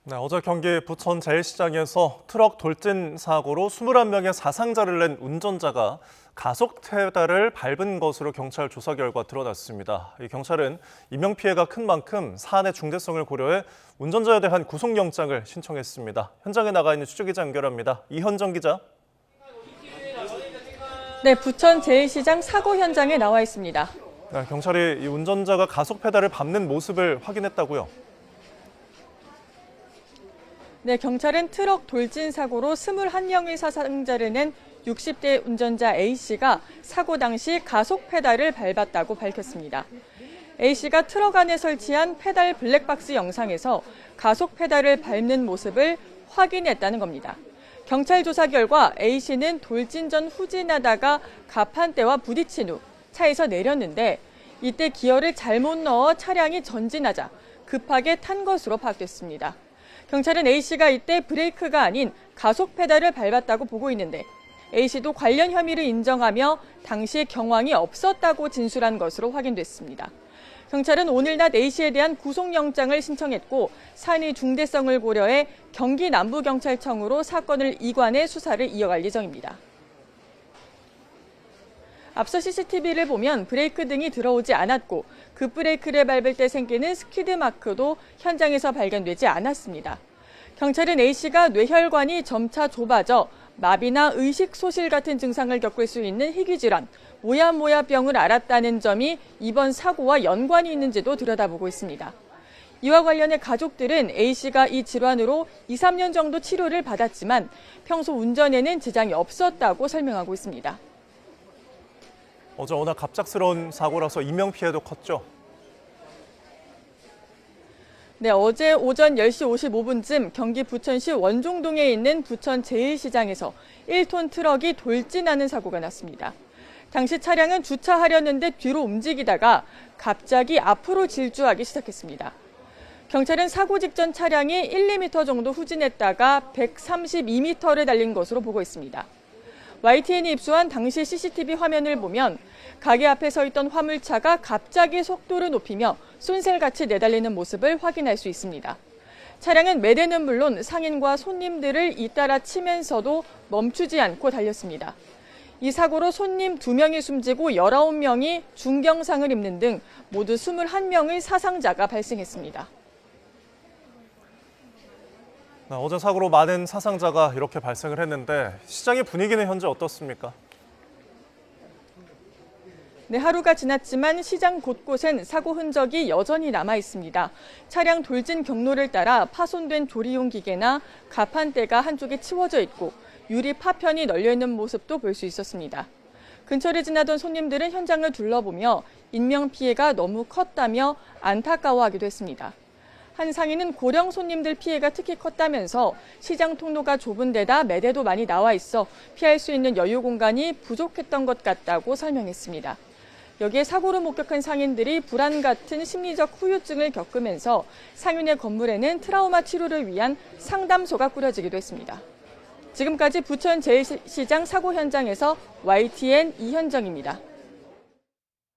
네, 어제 경기 부천 제1시장에서 트럭 돌진 사고로 21명의 사상자를 낸 운전자가 가속 페달을 밟은 것으로 경찰 조사 결과 드러났습니다. 경찰은 인명피해가 큰 만큼 사안의 중대성을 고려해 운전자에 대한 구속영장을 신청했습니다. 현장에 나가 있는 취재기자 연결합니다. 이현정 기자. 네, 부천 제1시장 사고 현장에 나와 있습니다. 네, 경찰이 이 운전자가 가속 페달을 밟는 모습을 확인했다고요? 네, 경찰은 트럭 돌진 사고로 21명의 사상자를 낸 60대 운전자 A씨가 사고 당시 가속 페달을 밟았다고 밝혔습니다. A씨가 트럭 안에 설치한 페달 블랙박스 영상에서 가속 페달을 밟는 모습을 확인했다는 겁니다. 경찰 조사 결과 A씨는 돌진 전 후진하다가 가판대와 부딪힌 후 차에서 내렸는데 이때 기어를 잘못 넣어 차량이 전진하자 급하게 탄 것으로 파악됐습니다. 경찰은 A씨가 이때 브레이크가 아닌 가속 페달을 밟았다고 보고 있는데 A씨도 관련 혐의를 인정하며 당시 경황이 없었다고 진술한 것으로 확인됐습니다. 경찰은 오늘 낮 A씨에 대한 구속영장을 신청했고 사안의 중대성을 고려해 경기 남부경찰청으로 사건을 이관해 수사를 이어갈 예정입니다. 앞서 CCTV를 보면 브레이크 등이 들어오지 않았고 급브레이크를 밟을 때 생기는 스키드 마크도 현장에서 발견되지 않았습니다. 경찰은 A씨가 뇌혈관이 점차 좁아져 마비나 의식 소실 같은 증상을 겪을 수 있는 희귀질환, 모야모야병을 앓았다는 점이 이번 사고와 연관이 있는지도 들여다보고 있습니다. 이와 관련해 가족들은 A씨가 이 질환으로 2, 3년 정도 치료를 받았지만 평소 운전에는 지장이 없었다고 설명하고 있습니다. 어제 워낙 갑작스러운 사고라서 인명피해도 컸죠? 네, 어제 오전 10시 55분쯤 경기 부천시 원종동에 있는 부천 제1시장에서 1톤 트럭이 돌진하는 사고가 났습니다. 당시 차량은 주차하려는데 뒤로 움직이다가 갑자기 앞으로 질주하기 시작했습니다. 경찰은 사고 직전 차량이 1, 2m 정도 후진했다가 132m를 달린 것으로 보고 있습니다. YTN이 입수한 당시 CCTV 화면을 보면 가게 앞에 서 있던 화물차가 갑자기 속도를 높이며 쏜살같이 내달리는 모습을 확인할 수 있습니다. 차량은 매대는 물론 상인과 손님들을 잇따라 치면서도 멈추지 않고 달렸습니다. 이 사고로 손님 2명이 숨지고 19명이 중경상을 입는 등 모두 21명의 사상자가 발생했습니다. 어제 사고로 많은 사상자가 이렇게 발생을 했는데 시장의 분위기는 현재 어떻습니까? 네, 하루가 지났지만 시장 곳곳엔 사고 흔적이 여전히 남아 있습니다. 차량 돌진 경로를 따라 파손된 조리용 기계나 가판대가 한쪽에 치워져 있고 유리 파편이 널려 있는 모습도 볼 수 있었습니다. 근처를 지나던 손님들은 현장을 둘러보며 인명피해가 너무 컸다며 안타까워하기도 했습니다. 한 상인은 고령 손님들 피해가 특히 컸다면서 시장 통로가 좁은 데다 매대도 많이 나와 있어 피할 수 있는 여유 공간이 부족했던 것 같다고 설명했습니다. 여기에 사고를 목격한 상인들이 불안 같은 심리적 후유증을 겪으면서 상인의 건물에는 트라우마 치료를 위한 상담소가 꾸려지기도 했습니다. 지금까지 부천 제1시장 사고 현장에서 YTN 이현정입니다.